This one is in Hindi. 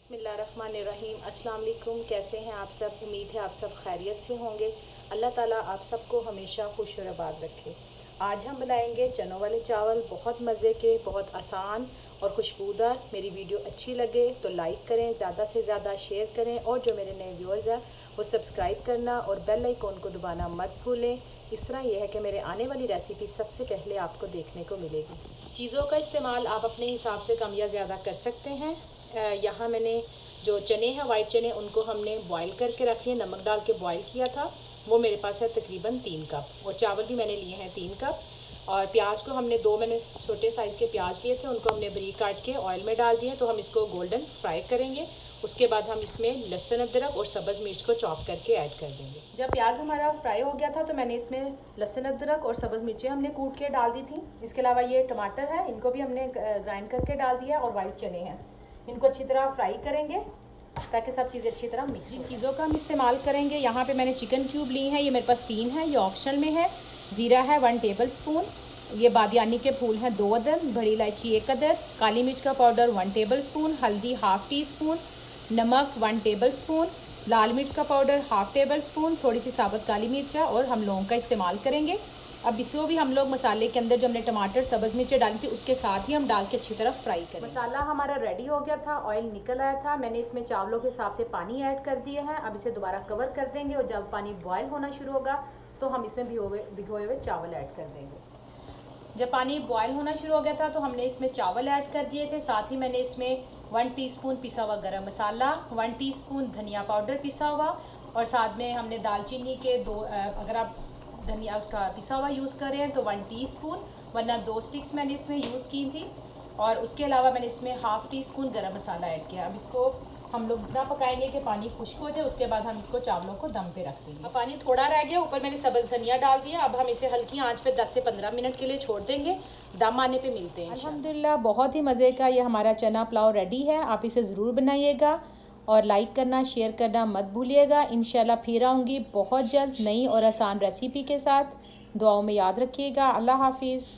बिस्मिल्लाहिर्रहमानिर्रहीम। अस्सलाम वालेकुम। कैसे हैं आप सब? उम्मीद है आप सब खैरियत से होंगे। अल्लाह ताला आप सबको हमेशा खुश और आबाद रखे। आज हम बनाएंगे चनों वाले चावल, बहुत मज़े के, बहुत आसान और खुशबूदार। मेरी वीडियो अच्छी लगे तो लाइक करें, ज़्यादा से ज़्यादा शेयर करें और जो मेरे नए व्यूअर्स हैं वो सब्सक्राइब करना और बेल आइकॉन को दबाना मत भूलें। इस तरह यह है कि मेरे आने वाली रेसिपी सबसे पहले आपको देखने को मिलेगी। चीज़ों का इस्तेमाल आप अपने हिसाब से कम या ज़्यादा कर सकते हैं। यहाँ मैंने जो चने हैं, वाइट चने, उनको हमने बॉईल करके रख लिए, नमक डाल के बॉईल किया था। वो मेरे पास है तकरीबन 3 कप। और चावल भी मैंने लिए हैं 3 कप। और प्याज को मैंने छोटे साइज़ के प्याज लिए थे, उनको हमने बारीक काट के ऑयल में डाल दिए। तो हम इसको गोल्डन फ्राई करेंगे। उसके बाद हम इसमें लहसुन, अदरक और सब्ज़ मिर्च को चॉप करके ऐड कर देंगे। जब प्याज हमारा फ्राई हो गया था तो मैंने इसमें लहसुन, अदरक और सब्ज़ मिर्चें हमने कूट के डाल दी थी। इसके अलावा ये टमाटर है, इनको भी हमने ग्राइंड करके डाल दिया। और वाइट चने हैं, इनको अच्छी तरह फ्राई करेंगे ताकि सब चीज़ें अच्छी तरह मिक्स। जिन चीज़ों का हम इस्तेमाल करेंगे, यहाँ पे मैंने चिकन क्यूब ली हैं, ये मेरे पास 3 है, ये ऑप्शनल में है। ज़ीरा है 1 टेबल स्पून, ये बादियानी के फूल हैं 2 अदद, बड़ी इलायची 1 अदद, काली मिर्च का पाउडर 1 टेबल स्पून, हल्दी ½ टी स्पून, नमक 1 टेबल स्पून, लाल मिर्च का पाउडर ½ टेबल स्पून, थोड़ी सी साबुत काली मिर्च और हम लौंग का इस्तेमाल करेंगे। अब इसको भी हम लोग मसाले के अंदर जो हमने टमाटर, सब्ज़ मिर्चें डाली थी उसके साथ ही हम डाल के अच्छी तरह फ्राई करेंगे। मसाला हमारा रेडी हो गया था, ऑयल निकल आया था। मैंने इसमें चावलों के हिसाब से पानी ऐड कर दिया है। अब इसे दोबारा कवर कर देंगे और जब पानी बॉयल होना शुरू होगा तो हम इसमें भिगोए हुए चावल ऐड कर देंगे। जब पानी बॉयल होना शुरू हो गया था तो हमने इसमें चावल ऐड कर दिए थे। साथ ही मैंने इसमें 1 टीस्पून पिसा हुआ गरम मसाला, 1 टीस्पून धनिया पाउडर पिसा हुआ, और साथ में हमने दालचीनी के 2, अगर आप धनिया उसका पिसा हुआ यूज़ कर रहे हैं तो 1 टीस्पून, वरना 2 स्टिक्स मैंने इसमें यूज़ की थी। और उसके अलावा मैंने इसमें ½ टीस्पून गरम मसाला ऐड किया। अब इसको हम लोग इतना पकाएंगे कि पानी खुश्क हो जाए। उसके बाद हम इसको चावलों को दम पे रख देंगे। अब पानी थोड़ा रह गया, ऊपर मैंने सब्ज़ धनिया डाल दिया। अब हम इसे हल्की आंच पे 10 से 15 मिनट के लिए छोड़ देंगे। दम आने पे मिलते हैं। अल्हम्दुलिल्लाह बहुत ही मज़े का ये हमारा चना पुलाव रेडी है। आप इसे ज़रूर बनाइएगा और लाइक करना, शेयर करना मत भूलिएगा। इंशाल्लाह फिर आऊँगी बहुत जल्द नई और आसान रेसिपी के साथ। दुआओं में याद रखिएगा। अल्लाह हाफिज़।